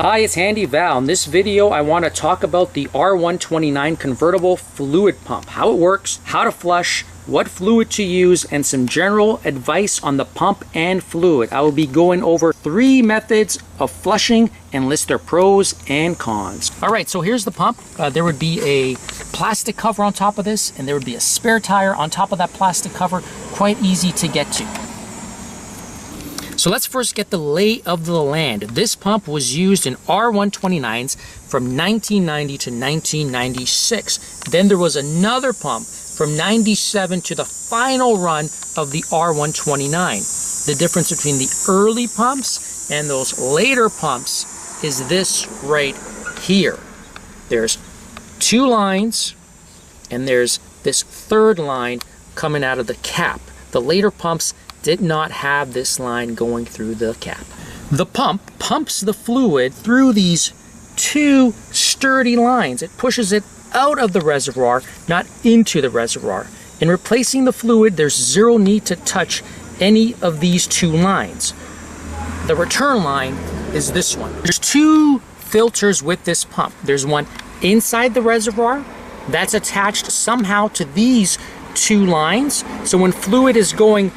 Hi, it's Handy Val. In this video, I want to talk about the R129 convertible fluid pump, how it works, how to flush, what fluid to use, and some general advice on the pump and fluid. I will be going over 3 methods of flushing and list their pros and cons. All right, so here's the pump. There would be a plastic cover on top of this, and there would be a spare tire on top of that plastic cover. Quite easy to get to. So let's first get the lay of the land. This pump was used in R129s from 1990 to 1996. Then there was another pump from 97 to the final run of the R129. The difference between the early pumps and those later pumps is this right here. There's 2 lines and there's this 3rd line coming out of the cap. The later pumps did not have this line going through the cap. The pump pumps the fluid through these 2 sturdy lines. It pushes it out of the reservoir, not into the reservoir. In replacing the fluid, there's 0 need to touch any of these 2 lines. The return line is this one. There's 2 filters with this pump. There's one inside the reservoir that's attached somehow to these 2 lines. So when fluid is going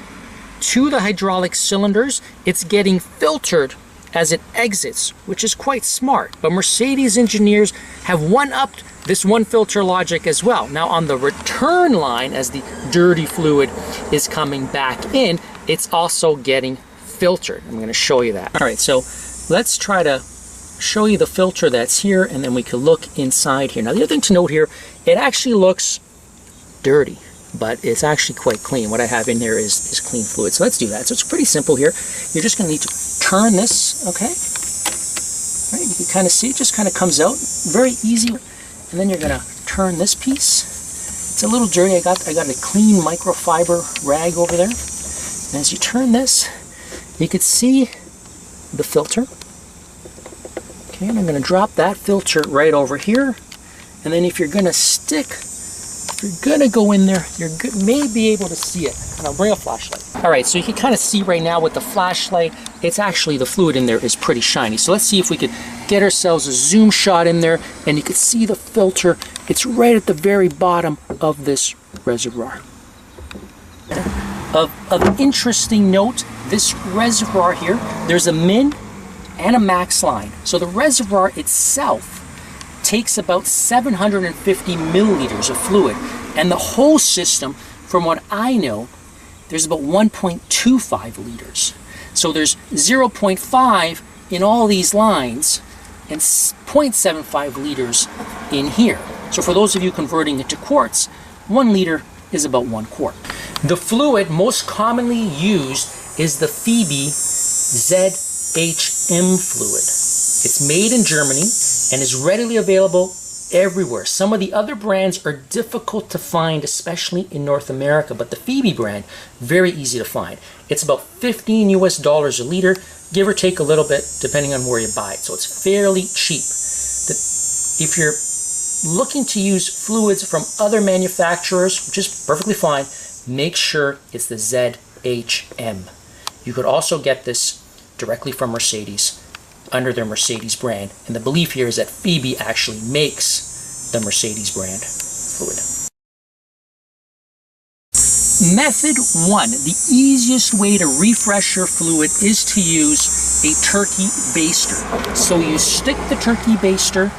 to the hydraulic cylinders, it's getting filtered as it exits, which is quite smart. But Mercedes engineers have one-upped this one filter logic as well. Now on the return line, as the dirty fluid is coming back in, it's also getting filtered. I'm going to show you that. All right, so let's try to show you the filter that's here, and then we can look inside here. Now the other thing to note here, it actually looks dirty, but it's actually quite clean. What I have in here is clean fluid. So let's do that. So it's pretty simple here. You're just going to need to turn this, okay? All right, you can kind of see it just kind of comes out. Very easy. And then you're going to turn this piece. It's a little dirty. I got a clean microfiber rag over there. And as you turn this, you can see the filter. Okay, and I'm going to drop that filter right over here. And then if you're going to stick, you're gonna go in there, you may be able to see it. And I'll bring a flashlight. All right, so you can kind of see right now with the flashlight, it's actually, the fluid in there is pretty shiny. So let's see if we could get ourselves a zoom shot in there, and you can see the filter. It's right at the very bottom of this reservoir. Of interesting note, this reservoir here, there's a min and a max line. So the reservoir itself takes about 750 milliliters of fluid, and the whole system, from what I know, there's about 1.25 liters. So there's 0.5 in all these lines and 0.75 liters in here. So for those of you converting it to quarts, 1 liter is about 1 quart. The fluid most commonly used is the Febi ZHM fluid. It's made in Germany and is readily available everywhere. Some of the other brands are difficult to find, especially in North America, but the Febi brand, very easy to find. It's about $15 US a liter, give or take a little bit, depending on where you buy it. So it's fairly cheap. If you're looking to use fluids from other manufacturers, which is perfectly fine, make sure it's the ZHM. You could also get this directly from Mercedes, under their Mercedes brand, and the belief here is that Febi actually makes the Mercedes brand fluid. Method 1, the easiest way to refresh your fluid is to use a turkey baster. So you stick the turkey baster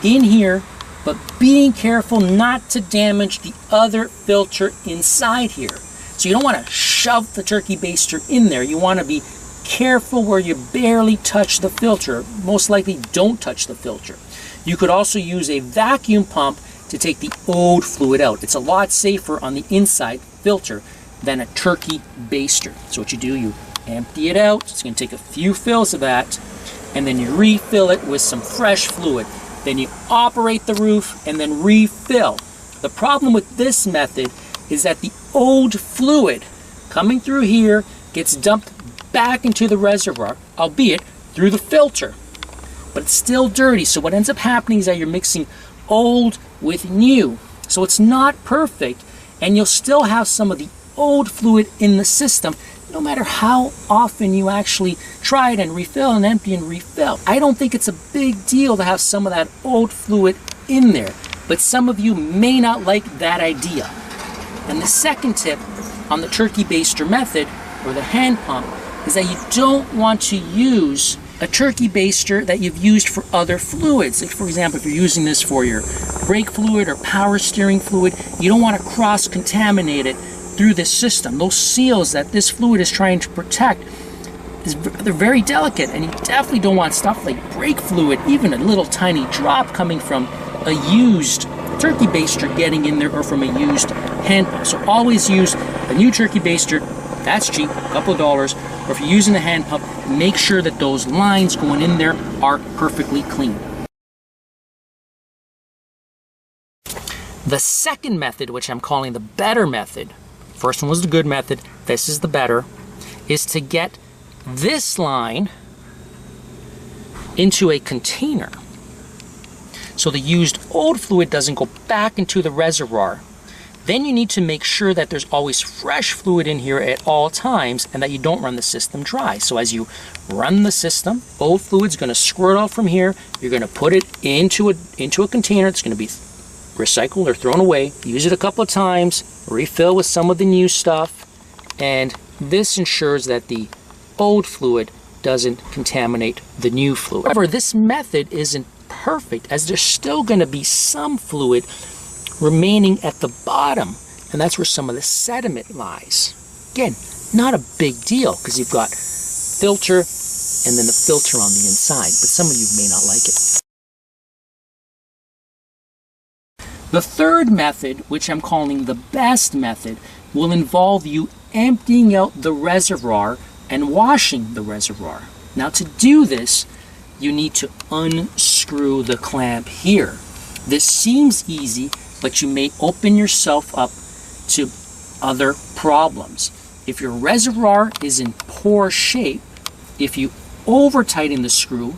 in here, but being careful not to damage the other filter inside here. So you don't want to shove the turkey baster in there. You want to be careful where you barely touch the filter. Most likely don't touch the filter. You could also use a vacuum pump to take the old fluid out. It's a lot safer on the inside filter than a turkey baster. So what you do, you empty it out. It's going to take a few fills of that, and then you refill it with some fresh fluid. Then you operate the roof and then refill. The problem with this method is that the old fluid coming through here gets dumped back into the reservoir, albeit through the filter, but it's still dirty. So what ends up happening is that you're mixing old with new. So it's not perfect, and you'll still have some of the old fluid in the system no matter how often you actually try it and refill and empty and refill. I don't think it's a big deal to have some of that old fluid in there, but some of you may not like that idea. And the second tip on the turkey baster method, or the hand pump, is that you don't want to use a turkey baster that you've used for other fluids. Like, for example, if you're using this for your brake fluid or power steering fluid, you don't want to cross-contaminate it through this system. Those seals that this fluid is trying to protect, they're very delicate, and you definitely don't want stuff like brake fluid, even a little tiny drop coming from a used turkey baster getting in there, or from a used hand pump. So always use a new turkey baster. That's cheap, a couple of dollars. Or if you're using the hand pump, make sure that those lines going in there are perfectly clean. The second method, which I'm calling the better method, first one was the good method, this is the better, is to get this line into a container. So the used old fluid doesn't go back into the reservoir. Then you need to make sure that there's always fresh fluid in here at all times, and that you don't run the system dry. So as you run the system, old fluid's going to squirt out from here. You're going to put it into a container. It's going to be recycled or thrown away. Use it a couple of times, refill with some of the new stuff, and this ensures that the old fluid doesn't contaminate the new fluid. However, this method isn't perfect, as there's still going to be some fluid remaining at the bottom, and that's where some of the sediment lies. Again, not a big deal, because you've got filter and then the filter on the inside, but some of you may not like it. The third method, which I'm calling the best method, will involve you emptying out the reservoir and washing the reservoir. Now, to do this, you need to unscrew the clamp here. This seems easy, but you may open yourself up to other problems. If your reservoir is in poor shape, if you over tighten the screw,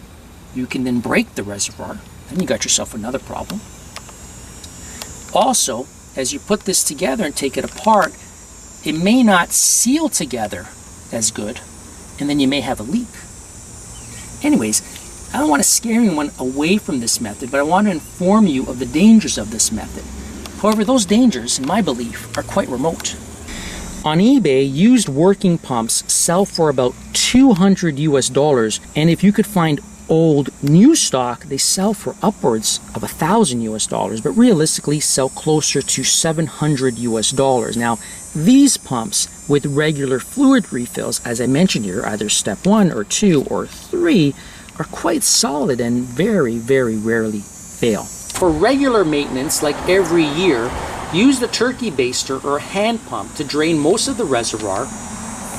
you can then break the reservoir. Then you got yourself another problem. Also, as you put this together and take it apart, it may not seal together as good, and then you may have a leak. Anyways, I don't want to scare anyone away from this method, but I want to inform you of the dangers of this method. However, those dangers, in my belief, are quite remote. On eBay, used working pumps sell for about $200 US, and if you could find old new stock, they sell for upwards of $1,000 US, but realistically sell closer to $700 US. Now, these pumps with regular fluid refills, as I mentioned here, either step 1 or 2 or 3, are quite solid and very, very rarely fail. For regular maintenance, like every year, use the turkey baster or hand pump to drain most of the reservoir,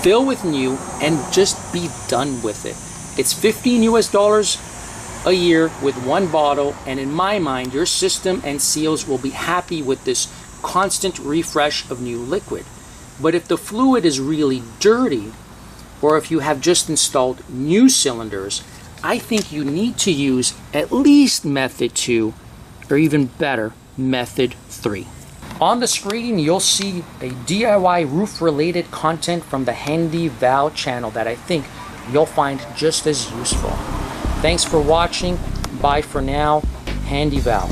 fill with new, and just be done with it. It's $15 US a year with one bottle, and in my mind, your system and seals will be happy with this constant refresh of new liquid. But if the fluid is really dirty, or if you have just installed new cylinders, I think you need to use at least method 2, or even better, method 3. On the screen, you'll see a DIY roof related content from the Handy Val channel that I think you'll find just as useful. Thanks for watching. Bye for now. Handy Val.